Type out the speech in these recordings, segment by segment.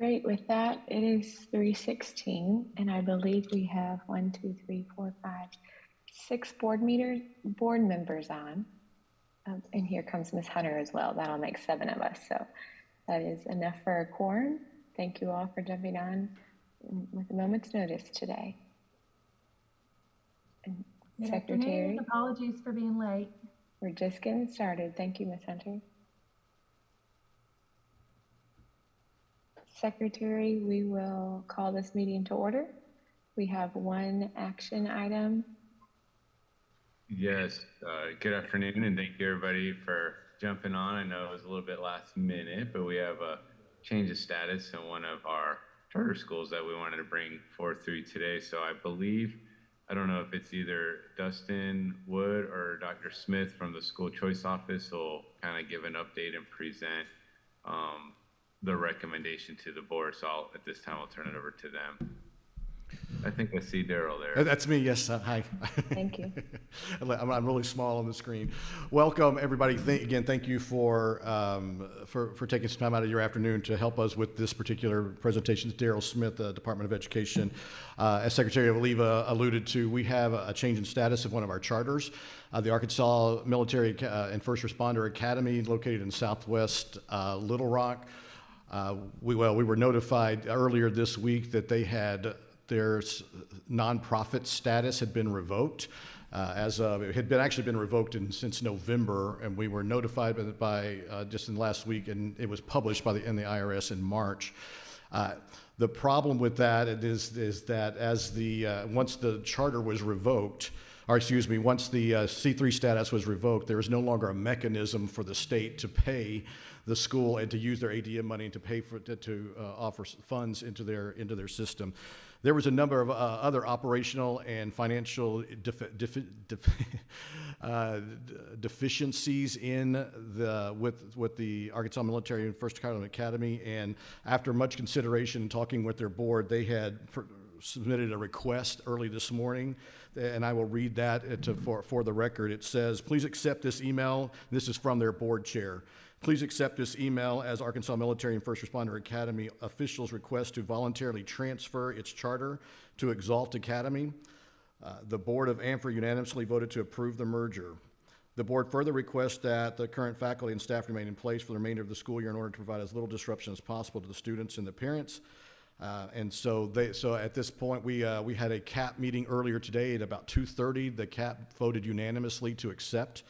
Great. With that, it is 3:16, and I believe we have 6 board members on. And here comes Ms. Hunter as well. That'll make 7 of us. So that is enough for a quorum. Thank you all for jumping on with a moment's notice today. And Good Secretary, afternoon. Apologies for being late. we're just getting started. Thank you, Ms. Hunter. Secretary, we will call this meeting to order. We have one action item. Yes, good afternoon, and thank you everybody for jumping on. I know it was a little bit last minute, but we have a change of status in one of our charter schools that we wanted to bring forth through today. So I believe, I don't know if it's either Dustin Wood or Dr. Smith from the school choice office will kind of give an update and present the recommendation to the board. So at this time, I'll turn it over to them. I think I see Daryl there. That's me, yes. Hi. Thank you. I'm really small on the screen. Welcome, everybody. Again, thank you for taking some time out of your afternoon to help us with this particular presentation. It's Daryl Smith, Department of Education. As Secretary Oliva alluded to, we have a change in status of one of our charters. The Arkansas Military and First Responder Academy, located in Southwest Little Rock. We were notified earlier this week that they had their nonprofit status had been revoked. It had actually been revoked since November, and we were notified by just in the last week, and it was published in the IRS in March. The problem with that is that once the charter was revoked, once the C3 status was revoked, there is no longer a mechanism for the state to pay the school and to use their ADM money to pay to offer funds into their system. There was a number of other operational and financial deficiencies with the Arkansas Military and First Responder Academy, and after much consideration and talking with their board, they had submitted a request early this morning, and I will read that for the record. It says, "Please accept this email." This is from their board chair. "Please accept this email as Arkansas Military and First Responder Academy officials request to voluntarily transfer its charter to Exalt Academy. The board of AMFRA unanimously voted to approve the merger. The board further requests that the current faculty and staff remain in place for the remainder of the school year in order to provide as little disruption as possible to the students and the parents." So at this point, we had a CAP meeting earlier today at about 2:30. The CAP voted unanimously to accept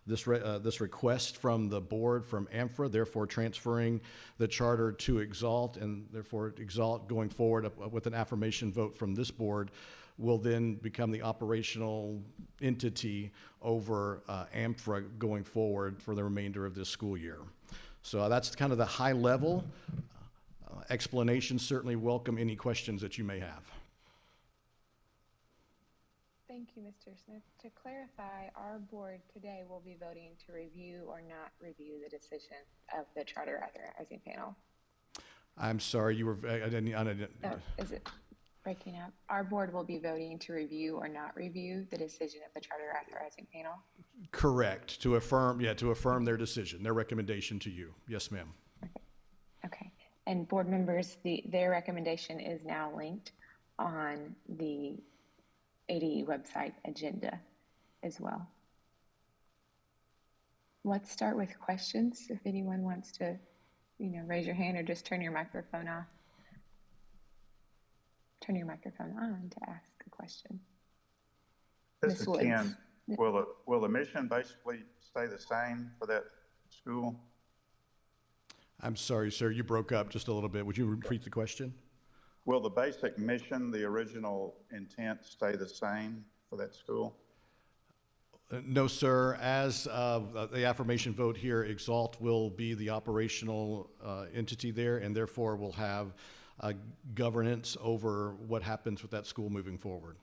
this request from the board from AMFRA, therefore transferring the charter to Exalt, and therefore Exalt going forward with an affirmation vote from this board will then become the operational entity over AMFRA going forward for the remainder of this school year. So that's kind of the high level explanation. Certainly welcome any questions that you may have. Thank you, Mr. Smith. To clarify, our board today will be voting to review or not review the decision of the charter authorizing panel. I'm sorry, I didn't. Is it breaking up? Our board will be voting to review or not review the decision of the charter authorizing panel? Correct. To affirm their decision, their recommendation to you. Yes, ma'am. Okay. And board members, their recommendation is now linked on the ADE website agenda as well. Let's start with questions. If anyone wants to, raise your hand or just turn your microphone off. Turn your microphone on to ask a question. This is Ken. Will the mission basically stay the same for that school? I'm sorry, sir, you broke up just a little bit. Would you repeat the question? Will the basic mission, the original intent, stay the same for that school? No, sir. As of the affirmation vote here, Exalt will be the operational entity there, and therefore will have governance over what happens with that school moving forward.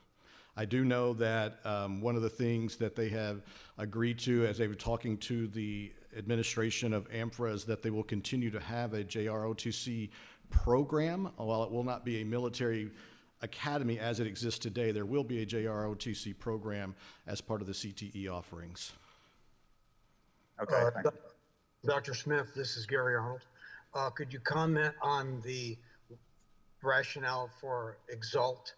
I do know that one of the things that they have agreed to as they were talking to the administration of AMFRA is that they will continue to have a JROTC program. While it will not be a military academy as it exists today, there will be a JROTC program as part of the CTE offerings. Okay. Dr. Smith, this is Gary Arnold. Could you comment on the rationale for Exalt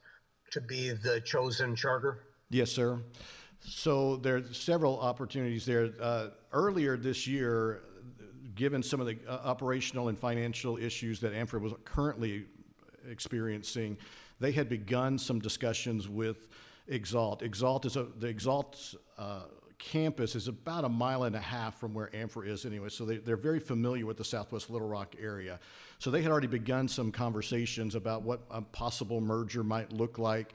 to be the chosen charter? Yes, sir. So there's several opportunities there. Earlier this year, given some of the operational and financial issues that AMFRA was currently experiencing, they had begun some discussions with Exalt. The Exalt campus is about 1.5 miles from where AMFRA is anyway, so they're very familiar with the Southwest Little Rock area. So they had already begun some conversations about what a possible merger might look like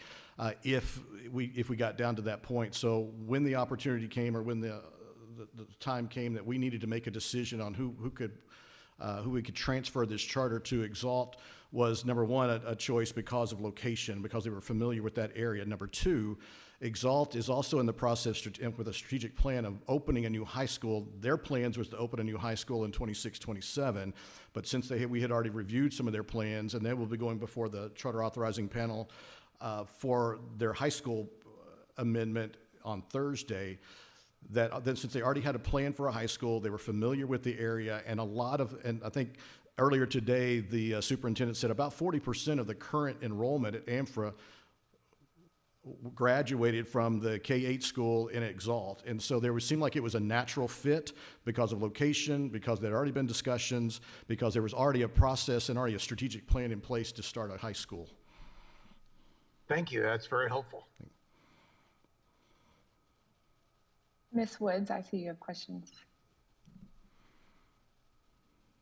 if we got down to that point. So when the opportunity came, or when the time came that we needed to make a decision on who we could transfer this charter to, Exalt was number one, a choice because of location, because they were familiar with that area. Number two, Exalt is also in the process with a strategic plan of opening a new high school. Their plans was to open a new high school in 26-27, but since we had already reviewed some of their plans, and they will be going before the charter authorizing panel for their high school amendment on Thursday, that since they already had a plan for a high school, they were familiar with the area, and I think earlier today, the superintendent said about 40% of the current enrollment at AMFRA graduated from the K-8 school in Exalt. And so there would seem like it was a natural fit because of location, because there had already been discussions, because there was already a process and already a strategic plan in place to start a high school. Thank you. That's very helpful. Ms. Woods, I see you have questions.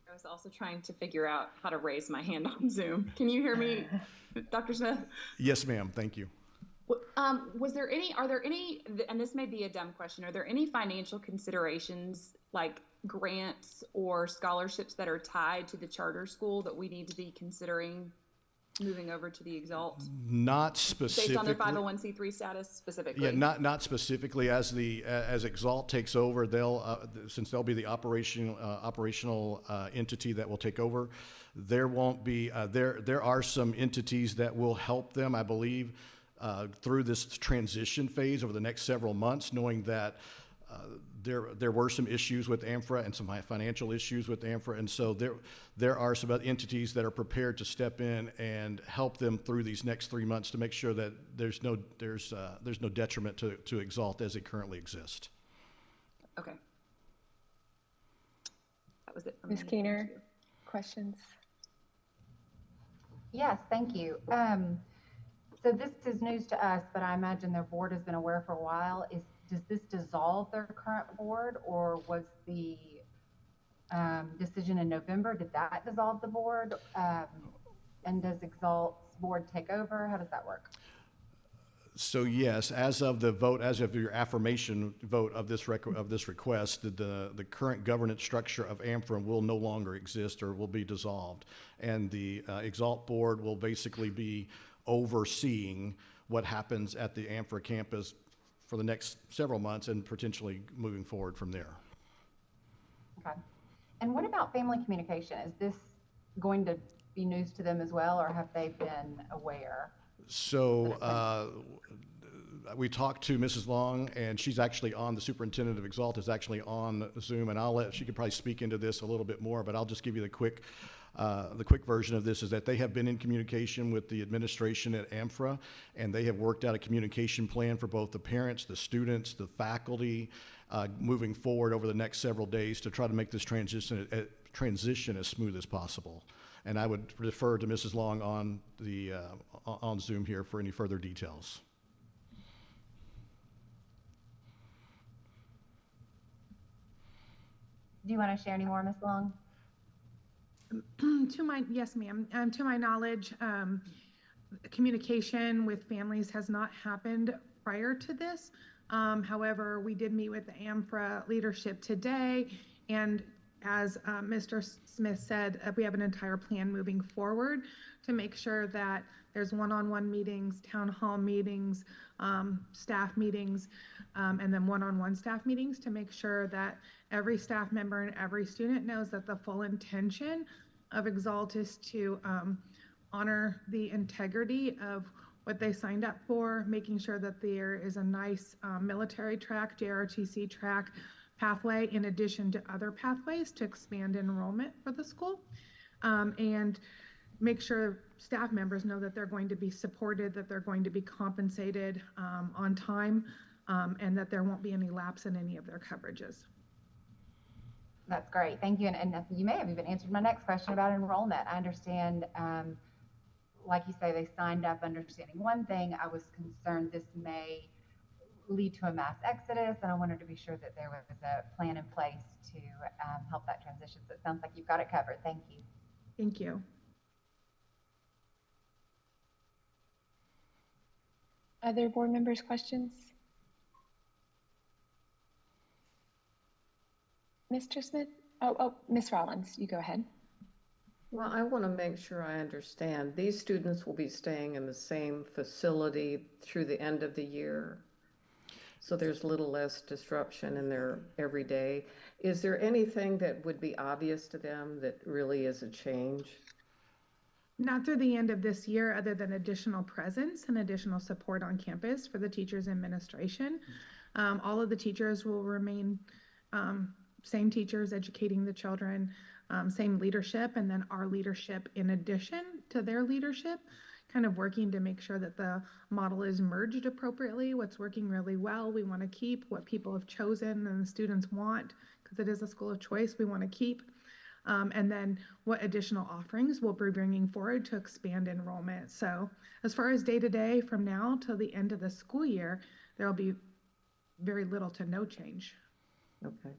I was also trying to figure out how to raise my hand on Zoom. Can you hear me, Dr. Smith? Yes, ma'am. Thank you. Are there any, and this may be a dumb question, are there any financial considerations like grants or scholarships that are tied to the charter school that we need to be considering moving over to the Exalt? Not specifically. Based on their 501c3 status specifically? Yeah, not specifically. As Exalt takes over, since they'll be the operational entity that will take over, there won't be, there are some entities that will help them, I believe, through this transition phase over the next several months, knowing that there were some issues with AMFRA and some financial issues with AMFRA, and so there are some other entities that are prepared to step in and help them through these next 3 months to make sure that there's no detriment to Exalt as it currently exists. Okay. That was it for me. Ms. Keener, questions? Yes, thank you. So this is news to us, but I imagine their board has been aware for a while. Does this dissolve their current board, or was the decision in November, did that dissolve the board? And does Exalt's board take over? How does that work? So yes, as of your affirmation vote of this request, the current governance structure of AMFRA will no longer exist or will be dissolved, and the Exalt board will basically be overseeing what happens at the AMFRA campus for the next several months and potentially moving forward from there. Okay. And what about family communication? Is this going to be news to them as well, or have they been aware? So we talked to Mrs. Long, and she's actually on, the superintendent of Exalt is actually on Zoom, and she could probably speak into this a little bit more, but I'll just give you the quick version of this is that they have been in communication with the administration at AMFRA, and they have worked out a communication plan for both the parents, the students, the faculty, moving forward over the next several days to try to make this transition as smooth as possible. And I would refer to Mrs. Long on Zoom here for any further details. Do you want to share any more, Ms. Long? Yes, ma'am. To my knowledge, communication with families has not happened prior to this. However, we did meet with the AMFRA leadership today, and as Mr. Smith said, we have an entire plan moving forward to make sure that there's one-on-one meetings, town hall meetings, staff meetings, and then one-on-one staff meetings to make sure that every staff member and every student knows that the full intention of Exalt is to honor the integrity of what they signed up for, making sure that there is a nice military track, JROTC track pathway in addition to other pathways to expand enrollment for the school, and make sure staff members know that they're going to be supported, that they're going to be compensated on time, and that there won't be any lapse in any of their coverages. That's great. Thank you. And you may have even answered my next question about enrollment. I understand, like you say, they signed up understanding one thing. I was concerned this may lead to a mass exodus, and I wanted to be sure that there was a plan in place to help that transition. So it sounds like you've got it covered. Thank you. Thank you. Other board members' questions? Mr. Smith? Oh, Ms. Rollins, you go ahead. Well, I want to make sure I understand. These students will be staying in the same facility through the end of the year, so there's a little less disruption in their everyday. Is there anything that would be obvious to them that really is a change? Not through the end of this year, other than additional presence and additional support on campus for the teachers and administration. All of the teachers will remain same teachers educating the children, same leadership, and then our leadership in addition to their leadership, kind of working to make sure that the model is merged appropriately. What's working really well, we want to keep. What people have chosen and the students want, because it is a school of choice, we want to keep. And then what additional offerings we'll be bringing forward to expand enrollment. So as far as day-to-day from now till the end of the school year, there will be very little to no change. Okay.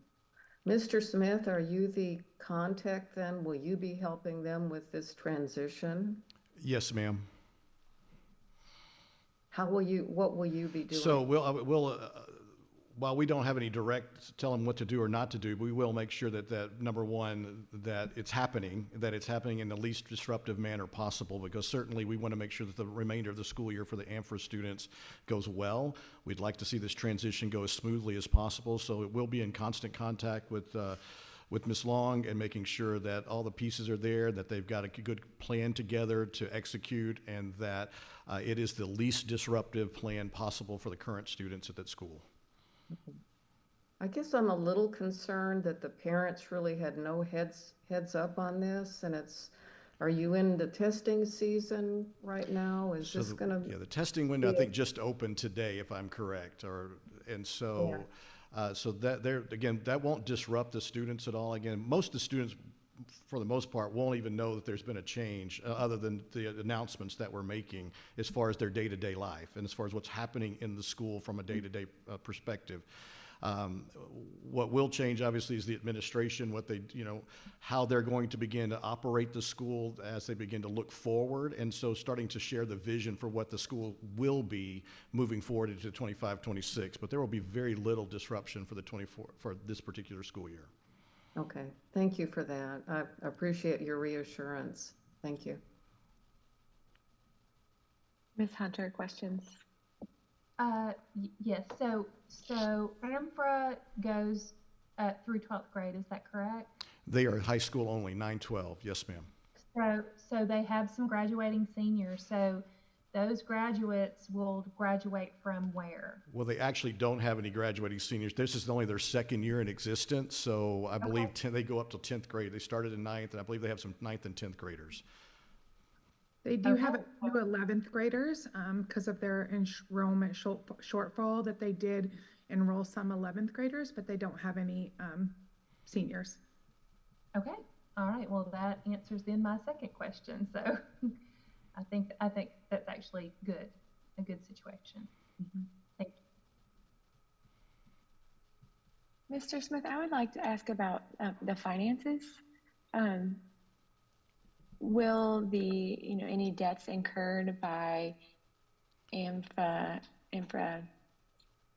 Mr. Smith, are you the contact then? Will you be helping them with this transition? Yes, ma'am. What will you be doing? So we'll while we don't have any direct tell them what to do or not to do, we will make sure that number one, that it's happening in the least disruptive manner possible, because certainly we want to make sure that the remainder of the school year for the AMFRA students goes well. We'd like to see this transition go as smoothly as possible, so it will be in constant contact with Ms. Long and making sure that all the pieces are there, that they've got a good plan together to execute, and that it is the least disruptive plan possible for the current students at that school. I guess I'm a little concerned that the parents really had no heads up on this, and are you in the testing season right now? Is this gonna? Yeah, the testing window I think just opened today, if I'm correct, so that again, that won't disrupt the students at all. Again, most of the students, for the most part, won't even know that there's been a change other than the announcements that we're making as far as their day-to-day life and as far as what's happening in the school from a day-to-day perspective. What will change, obviously, is the administration, how they're going to begin to operate the school as they begin to look forward, and so starting to share the vision for what the school will be moving forward into 25-26. But there will be very little disruption for this particular school year. Okay, thank you for that. I appreciate your reassurance. Thank you. Ms. Hunter, questions? Yes, so AMFRA goes through 12th grade, is that correct? They are high school only, 9-12, yes, ma'am. So they have some graduating seniors, so those graduates will graduate from where? Well, they actually don't have any graduating seniors. This is only their second year in existence, so I believe they go up to 10th grade. They started in 9th, and I believe they have some 9th and 10th graders. They do have a few 11th graders because of their enrollment shortfall, that they did enroll some 11th graders, but they don't have any seniors. Okay, all right. Well, that answers then my second question. So I think that's actually good, a good situation. Mm-hmm. Thank you. Mr. Smith, I would like to ask about the finances. Will any debts incurred by AMFRA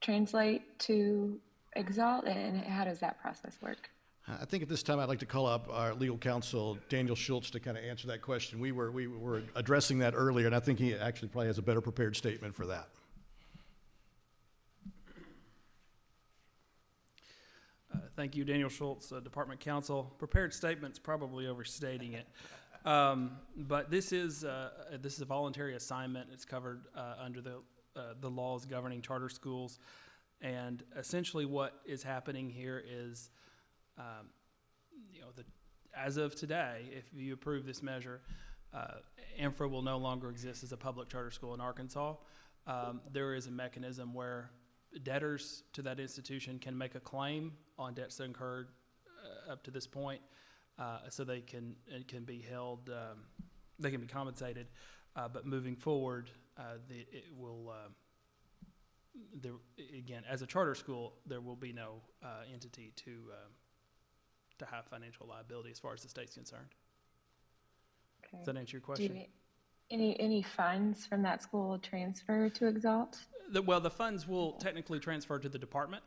translate to Exalt, and how does that process work? I think at this time I'd like to call up our legal counsel, Daniel Schultz, to kind of answer that question. We were addressing that earlier, and I think he actually probably has a better prepared statement for that. Thank you, Daniel Schultz, Department Counsel. Prepared statement's probably overstating it. But this is a voluntary assignment. It's covered under the laws governing charter schools, and essentially what is happening here is, as of today, if you approve this measure, AMFRA will no longer exist as a public charter school in Arkansas. There is a mechanism where debtors to that institution can make a claim on debts incurred up to this point, so it can be held, they can be compensated. But moving forward, it will, again, as a charter school, there will be no entity to have financial liability as far as the state's concerned. Okay. Does that answer your question? Any funds from that school transfer to Exalt? The funds will technically transfer to the department,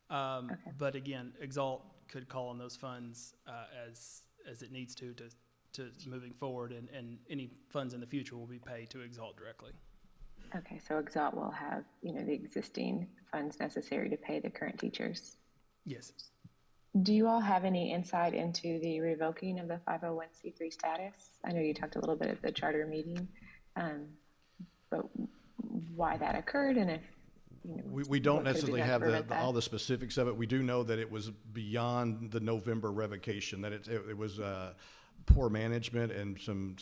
but again, Exalt could call on those funds as it needs to moving forward, and any funds in the future will be paid to Exalt directly. Okay, so Exalt will have, the existing funds necessary to pay the current teachers. Yes. Do you all have any insight into the revoking of the 501c3 status? I know you talked a little bit at the charter meeting, but why that occurred, and if we don't necessarily have all the specifics of it. We do know that it was beyond the November revocation, that it was poor management and some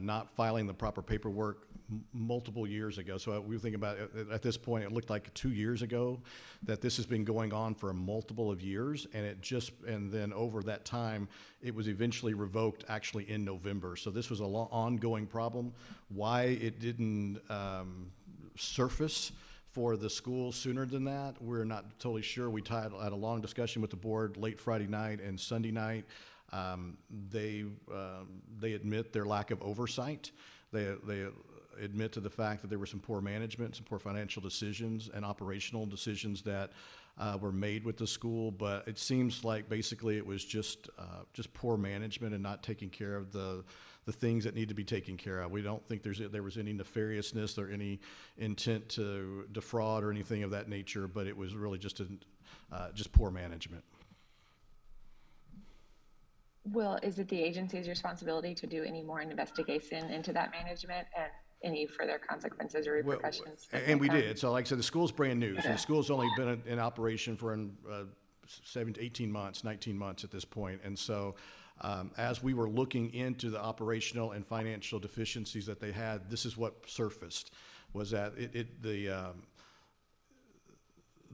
not filing the proper paperwork multiple years ago. So we think about it, at this point, it looked like 2 years ago that this has been going on for a multiple of years, and then over that time, it was eventually revoked actually in November. So this was an ongoing problem. Why it didn't surface for the school sooner than that, we're not totally sure. We had a long discussion with the board late Friday night and Sunday night. They admit their lack of oversight. They admit to the fact that there were some poor management, some poor financial decisions and operational decisions that were made with the school. But it seems like basically it was just poor management and not taking care of the things that need to be taken care of. We don't think there was any nefariousness or any intent to defraud or anything of that nature, but it was really just poor management. Well, is it the agency's responsibility to do any more investigation into that management and any further consequences or repercussions? And we did. So like I said, the school's brand new. Okay. So the school's only been in operation for 18 months, 19 months at this point. And so as we were looking into the operational and financial deficiencies that they had, this is what surfaced, was that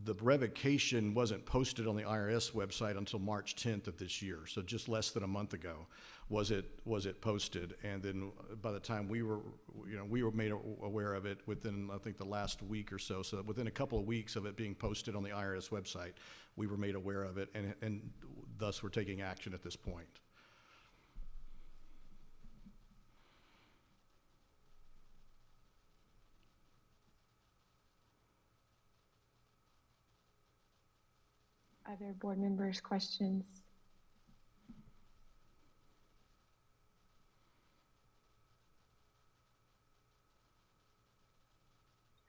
the revocation wasn't posted on the IRS website until March 10th of this year. So just less than a month ago was it posted. And then by the time we were made aware of it within, I think, the last week or so. So within a couple of weeks of it being posted on the IRS website, we were made aware of it, and thus we're taking action at this point. Other board members' questions?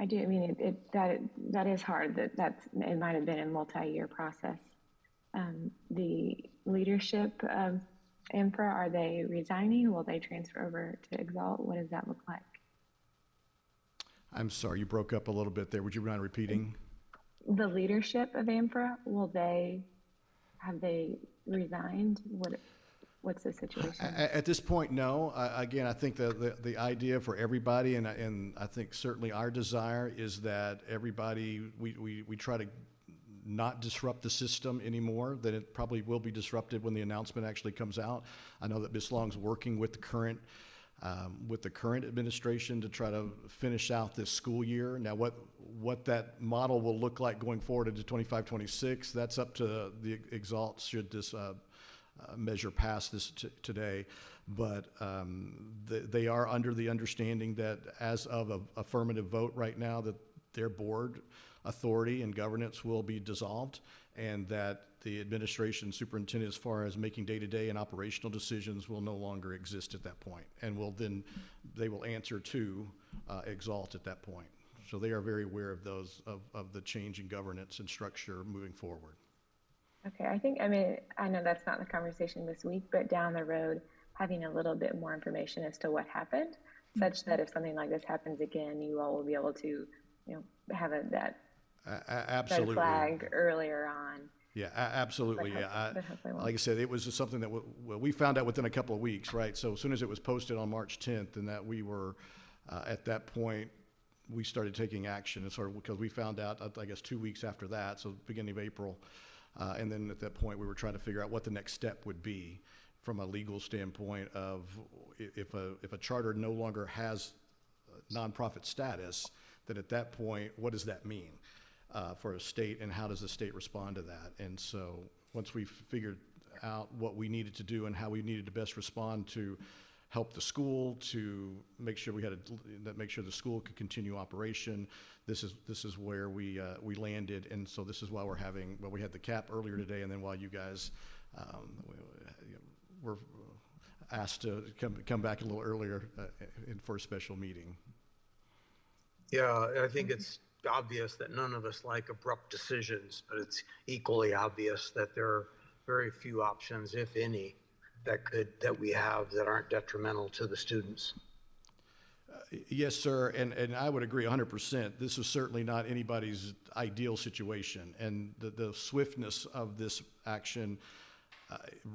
I do. I mean, that is hard. It might have been a multi-year process. The leadership of AMFRA, are they resigning? Will they transfer over to Exalt? What does that look like? I'm sorry, you broke up a little bit there. Would you mind repeating? The leadership of AMFRA, have they resigned? What's the situation? At this point, no. Again, I think the idea for everybody, and I think certainly our desire is that everybody, we try to not disrupt the system anymore, that it probably will be disrupted when the announcement actually comes out. I know that Ms. Long's working with the current administration to try to finish out this school year. Now, what that model will look like going forward into 25-26, that's up to the Exalt should this measure pass this today. But they are under the understanding that as of an affirmative vote right now, that their board authority and governance will be dissolved, and that the administration superintendent, as far as making day-to-day and operational decisions, will no longer exist at that point, and they will answer to Exalt at that point. So they are very aware of of the change in governance and structure moving forward. Okay, I know that's not the conversation this week, but down the road, having a little bit more information as to what happened, such that if something like this happens again, you all will be able to, have that absolutely red flag earlier on. Yeah, absolutely. But Yeah, but hopefully won't. like I said, it was just something that we found out within a couple of weeks, right? So as soon as it was posted on March 10th, and that we were at that point, we started taking action, and sort of because we found out, I guess, 2 weeks after that, so beginning of April, and then at that point, we were trying to figure out what the next step would be from a legal standpoint of if a charter no longer has nonprofit status, then at that point, what does that mean for a state, and how does the state respond to that? And so once we figured out what we needed to do and how we needed to best respond to help the school, to make sure make sure the school could continue operation, this is where we landed. And so this is why we had the cap earlier today, and then while you guys were asked to come back a little earlier for a special meeting. Yeah, I think it's obvious that none of us like abrupt decisions, but it's equally obvious that there are very few options, if any, that we have that aren't detrimental to the students. Yes, sir, and I would agree 100%. This is certainly not anybody's ideal situation, and the swiftness of this action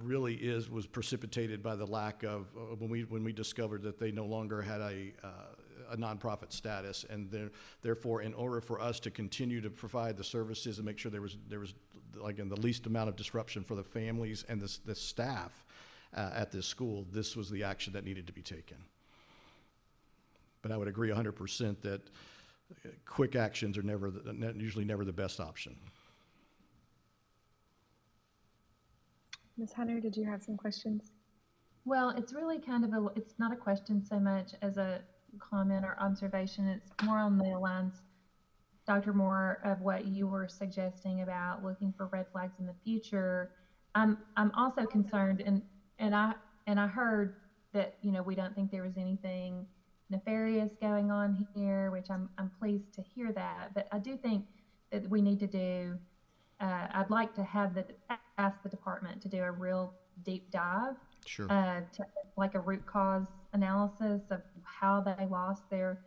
really was precipitated by the lack of when we discovered that they no longer had a nonprofit status, and therefore, in order for us to continue to provide the services and make sure there was like in the least amount of disruption for the families and the staff at this school, this was the action that needed to be taken. But I would agree 100% that quick actions are usually never the best option. Ms. Hunter, did you have some questions? Well, it's really kind of it's not a question so much as a comment or observation. It's more on the lines, Dr. Moore, of what you were suggesting about looking for red flags in the future. I'm also concerned, and I heard that, you know, we don't think there was anything nefarious going on here, which I'm pleased to hear that. But I do think that we need to do. I'd like to ask the department to do a real deep dive, sure, to like a root cause analysis of how they lost their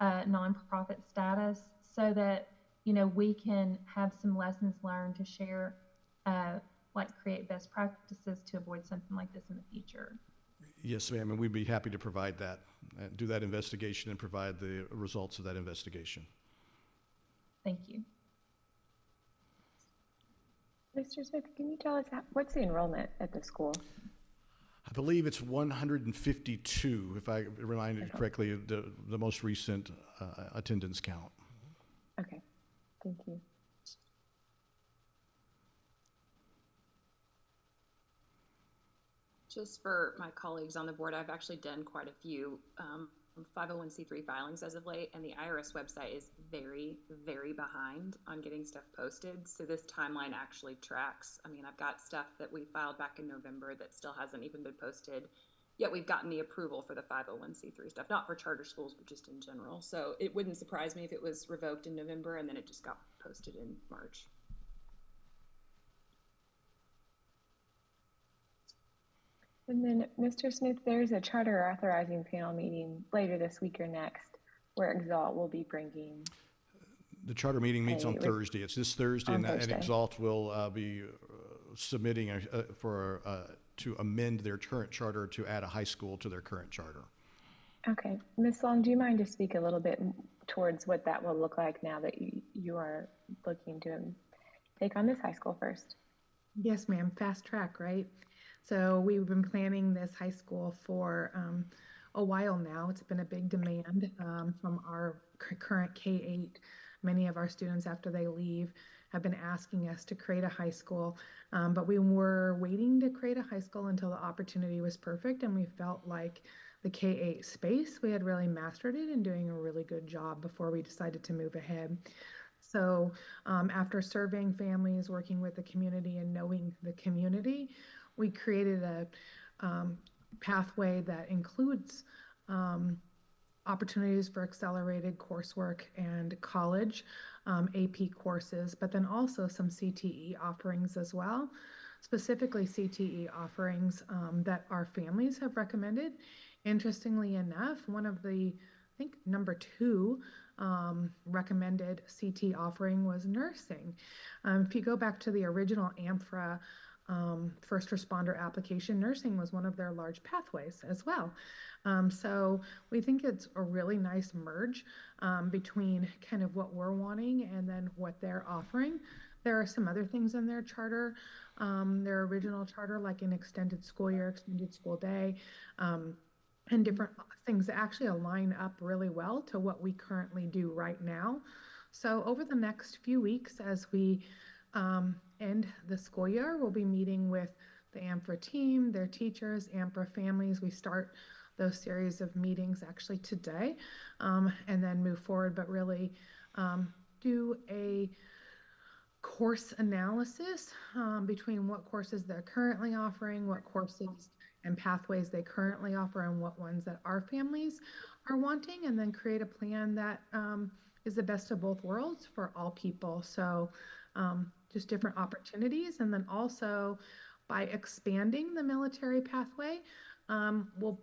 nonprofit status, so that, you know, we can have some lessons learned to share, like create best practices to avoid something like this in the future. Yes, ma'am, and we'd be happy to provide that, do that investigation and provide the results of that investigation. Thank you. Mr. Smith, can you tell us what's the enrollment at the school? I believe it's 152, if I reminded correctly, the most recent attendance count. Okay, thank you. Just for my colleagues on the board, I've actually done quite a few 501c3 filings as of late, and the IRS website is very, very behind on getting stuff posted. So this timeline actually tracks. I mean, I've got stuff that we filed back in November that still hasn't even been posted, yet we've gotten the approval for the 501c3 stuff, not for charter schools, but just in general. So it wouldn't surprise me if it was revoked in November and then it just got posted in March. And then, Mr. Smith, there's a charter authorizing panel meeting later this week or next where Exalt will be bringing. The charter meeting meets on Thursday. It's this Thursday, and Exalt will be submitting to amend their current charter to add a high school to their current charter. Okay. Ms. Long, do you mind to speak a little bit towards what that will look like now that you are looking to take on this high school first? Yes, ma'am. Fast track, right? So we've been planning this high school for a while now. It's been a big demand from our current K-8. Many of our students, after they leave, have been asking us to create a high school, but we were waiting to create a high school until the opportunity was perfect, and we felt like the K-8 space, we had really mastered it and doing a really good job before we decided to move ahead. So after surveying families, working with the community, and knowing the community, we created a pathway that includes opportunities for accelerated coursework and college AP courses, but then also some CTE offerings as well, specifically CTE offerings that our families have recommended. Interestingly enough, one of the, I think, number 2 recommended CT offering was nursing. If you go back to the original AMFRA first responder application, nursing was one of their large pathways as well. So we think it's a really nice merge between kind of what we're wanting and then what they're offering. There are some other things in their charter, their original charter, like an extended school year, extended school day, and different things that actually align up really well to what we currently do right now. So over the next few weeks, as we end the school year, we'll be meeting with the AMFRA team, their teachers, AMFRA families. We start those series of meetings actually today, and then move forward, but really do a course analysis between what courses they're currently offering, what courses and pathways they currently offer, and what ones that our families are wanting, and then create a plan that is the best of both worlds for all people. So just different opportunities. And then also by expanding the military pathway, we'll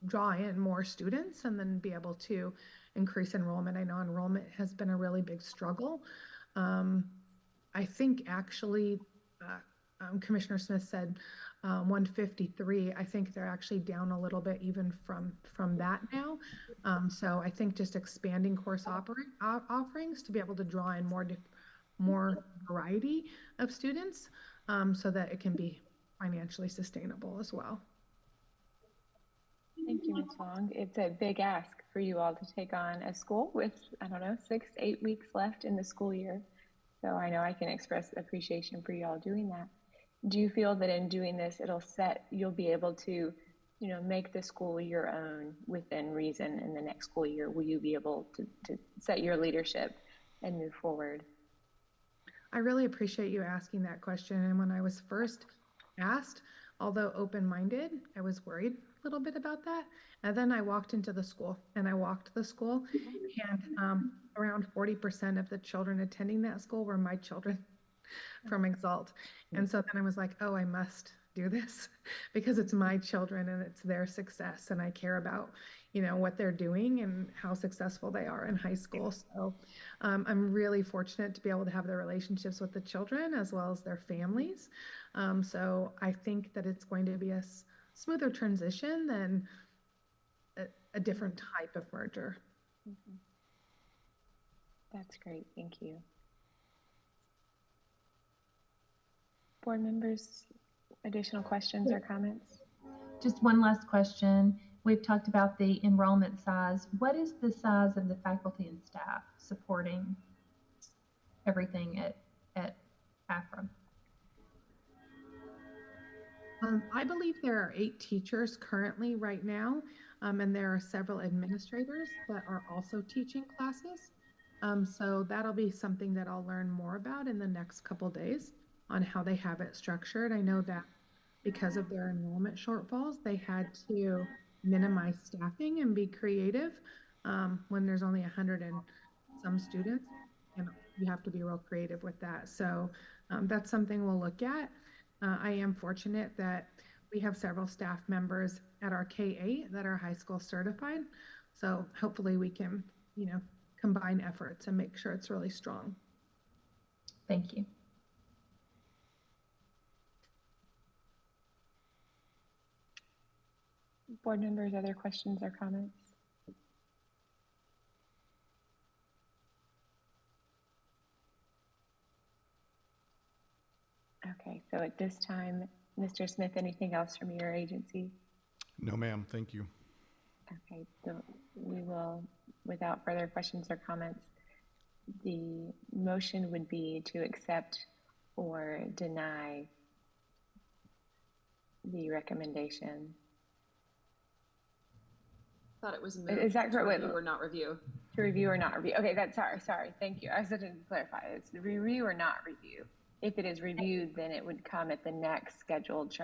draw in more students and then be able to increase enrollment. I know enrollment has been a really big struggle. I think actually Commissioner Smith said 153. I think they're actually down a little bit even from that now. So I think just expanding course offerings to be able to draw in more variety of students so that it can be financially sustainable as well. Thank you, Ms. Wong. It's a big ask for you all to take on a school with, I don't know, 6, 8 weeks left in the school year. So I know I can express appreciation for you all doing that. Do you feel that in doing this, you'll be able to, make the school your own within reason in the next school year? Will you be able to set your leadership and move forward? I really appreciate you asking that question. And when I was first asked, although open-minded, I was worried a little bit about that. And then I walked into the school and around 40% of the children attending that school were my children from Exalt. And so then I was like, oh, I must do this because it's my children and it's their success. And I care about, what they're doing and how successful they are in high school. So I'm really fortunate to be able to have the relationships with the children as well as their families. So I think that it's going to be a smoother transition than a different type of merger. Mm-hmm. That's great. Thank you. Board members, additional questions or comments? Just one last question. We've talked about the enrollment size. What is the size of the faculty and staff supporting everything at AFRA? I believe there are 8 teachers currently right now, and there are several administrators that are also teaching classes. So that'll be something that I'll learn more about in the next couple days on how they have it structured. I know that because of their enrollment shortfalls, they had to minimize staffing and be creative when there's only 100 and some students, and you have to be real creative with that. So that's something we'll look at. I am fortunate that we have several staff members at our K-8 that are high school certified. So hopefully we can, combine efforts and make sure it's really strong. Thank you. Board members, other questions or comments? Okay, so at this time, Mr. Smith, anything else from your agency? No, ma'am. Thank you. Okay, so we will, without further questions or comments, the motion would be to accept or deny the recommendation. I thought it was moved. Is that correct? To review or not review? To review or not review. Okay, that's sorry. Thank you. I just didn't clarify. It's review or not review. If it is reviewed, then it would come at the next scheduled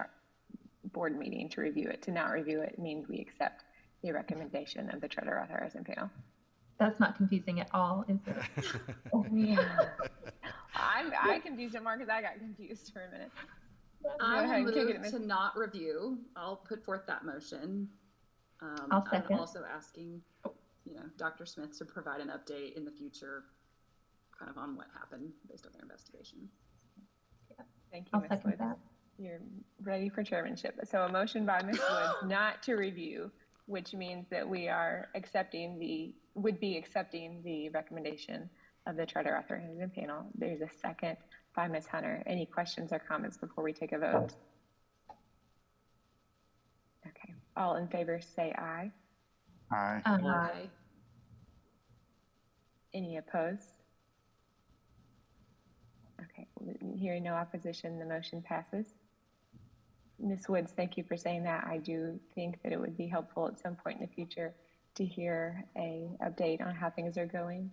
board meeting to review it. To not review it means we accept the recommendation of the charter authorizing panel. That's not confusing at all, is it? Yeah. I confused it more because I got confused for a minute. I will move to not review. I'll put forth that motion. I'll second. I'm also asking. Dr. Smith to provide an update in the future kind of on what happened based on their investigation. Thank you, I'll Ms. second Woods. that. You're ready for chairmanship. So a motion by Ms. Woods not to review, which means that we are would be accepting the recommendation of the Charter Authorizing Panel. There's a second by Ms. Hunter. Any questions or comments before we take a vote? Okay, all in favor say aye. Aye. Aye. Any opposed? Okay, hearing no opposition, the motion passes. Ms. Woods, thank you for saying that. I do think that it would be helpful at some point in the future to hear a update on how things are going.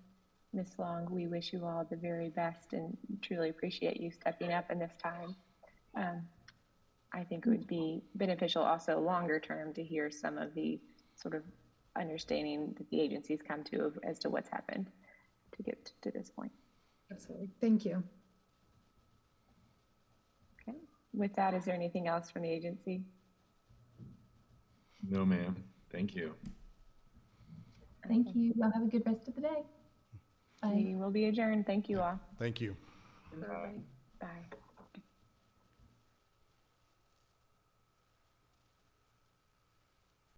Ms. Long, we wish you all the very best and truly appreciate you stepping up in this time. I think it would be beneficial also longer term to hear some of the sort of understanding that the agencies come to as to what's happened to get to this point. Absolutely. Thank you. Okay. With that, is there anything else from the agency? No, ma'am. Thank you. Thank you. Y'all have a good rest of the day. Bye. We will be adjourned. Thank you all. Thank you. Bye. Bye.